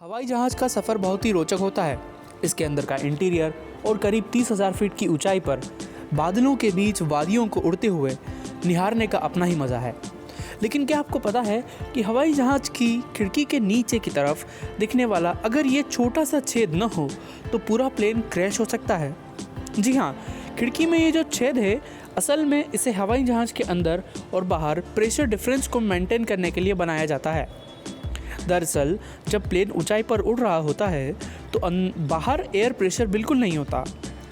हवाई जहाज़ का सफ़र बहुत ही रोचक होता है। इसके अंदर का इंटीरियर और करीब 30,000 फीट की ऊंचाई पर बादलों के बीच वादियों को उड़ते हुए निहारने का अपना ही मज़ा है। लेकिन क्या आपको पता है कि हवाई जहाज़ की खिड़की के नीचे की तरफ दिखने वाला अगर ये छोटा सा छेद न हो तो पूरा प्लेन क्रैश हो सकता है। जी हाँ, खिड़की में ये जो छेद है असल में इसे हवाई जहाज़ के अंदर और बाहर प्रेशर डिफरेंस को मेंटेन करने के लिए बनाया जाता है। दरअसल जब प्लेन ऊंचाई पर उड़ रहा होता है तो बाहर एयर प्रेशर बिल्कुल नहीं होता,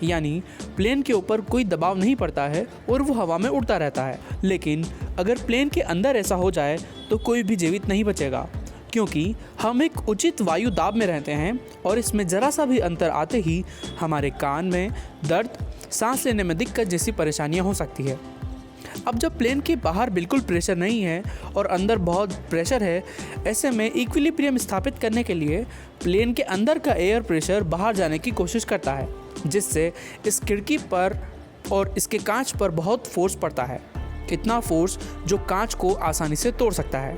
यानी प्लेन के ऊपर कोई दबाव नहीं पड़ता है और वो हवा में उड़ता रहता है। लेकिन अगर प्लेन के अंदर ऐसा हो जाए तो कोई भी जीवित नहीं बचेगा, क्योंकि हम एक उचित वायु दाब में रहते हैं और इसमें ज़रा सा भी अंतर आते ही हमारे कान में दर्द, सांस लेने में दिक्कत जैसी परेशानियां हो सकती है। अब जब प्लेन के बाहर बिल्कुल प्रेशर नहीं है और अंदर बहुत प्रेशर है, ऐसे में इक्विलिब्रियम स्थापित करने के लिए प्लेन के अंदर का एयर प्रेशर बाहर जाने की कोशिश करता है, जिससे इस खिड़की पर और इसके कांच पर बहुत फोर्स पड़ता है। इतना फोर्स जो कांच को आसानी से तोड़ सकता है।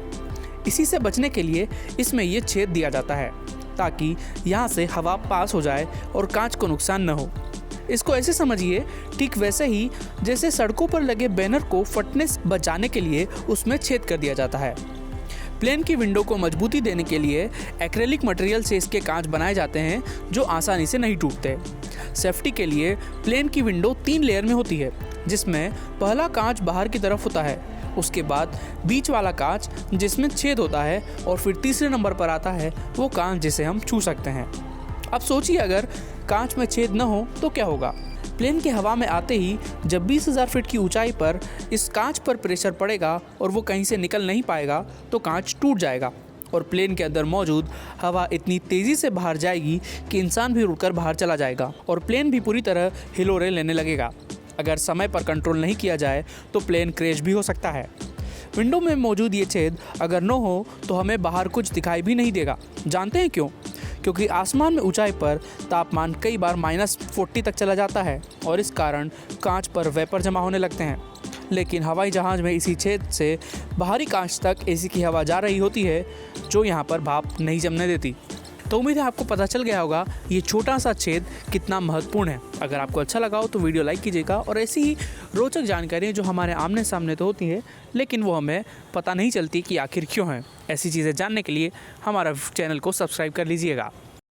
इसी से बचने के लिए इसमें ये छेद दिया जाता है ताकि यहाँ से हवा पास हो जाए और कांच को नुकसान न हो। इसको ऐसे समझिए, ठीक वैसे ही जैसे सड़कों पर लगे बैनर को फटने से बचाने के लिए उसमें छेद कर दिया जाता है। प्लेन की विंडो को मजबूती देने के लिए एक्रेलिक मटेरियल से इसके कांच बनाए जाते हैं जो आसानी से नहीं टूटते। सेफ्टी के लिए प्लेन की विंडो 3 लेयर में होती है, जिसमें पहला कांच बाहर की तरफ होता है, उसके बाद बीच वाला कांच जिसमें छेद होता है और फिर तीसरे नंबर पर आता है वो कांच जिसे हम छू सकते हैं। अब सोचिए, अगर कांच में छेद न हो तो क्या होगा। प्लेन के हवा में आते ही जब 20,000 फीट की ऊंचाई पर इस कांच पर प्रेशर पड़ेगा और वो कहीं से निकल नहीं पाएगा तो कांच टूट जाएगा और प्लेन के अंदर मौजूद हवा इतनी तेज़ी से बाहर जाएगी कि इंसान भी उड़कर बाहर चला जाएगा और प्लेन भी पूरी तरह हिलोरे लेने लगेगा। अगर समय पर कंट्रोल नहीं किया जाए तो प्लेन क्रैश भी हो सकता है। विंडो में मौजूद ये छेद अगर न हो तो हमें बाहर कुछ दिखाई भी नहीं देगा। जानते हैं क्यों? क्योंकि आसमान में ऊंचाई पर तापमान कई बार -40 तक चला जाता है और इस कारण कांच पर वेपर जमा होने लगते हैं। लेकिन हवाई जहाज़ में इसी छेद से बाहरी कांच तक एसी की हवा जा रही होती है, जो यहाँ पर भाप नहीं जमने देती। तो उम्मीद है आपको पता चल गया होगा ये छोटा सा छेद कितना महत्वपूर्ण है। अगर आपको अच्छा लगा हो तो वीडियो लाइक कीजिएगा और ऐसी ही रोचक जानकारियाँ जो हमारे आमने सामने तो होती है लेकिन वो हमें पता नहीं चलती कि आखिर क्यों है, ऐसी चीज़ें जानने के लिए हमारा चैनल को सब्सक्राइब कर लीजिएगा।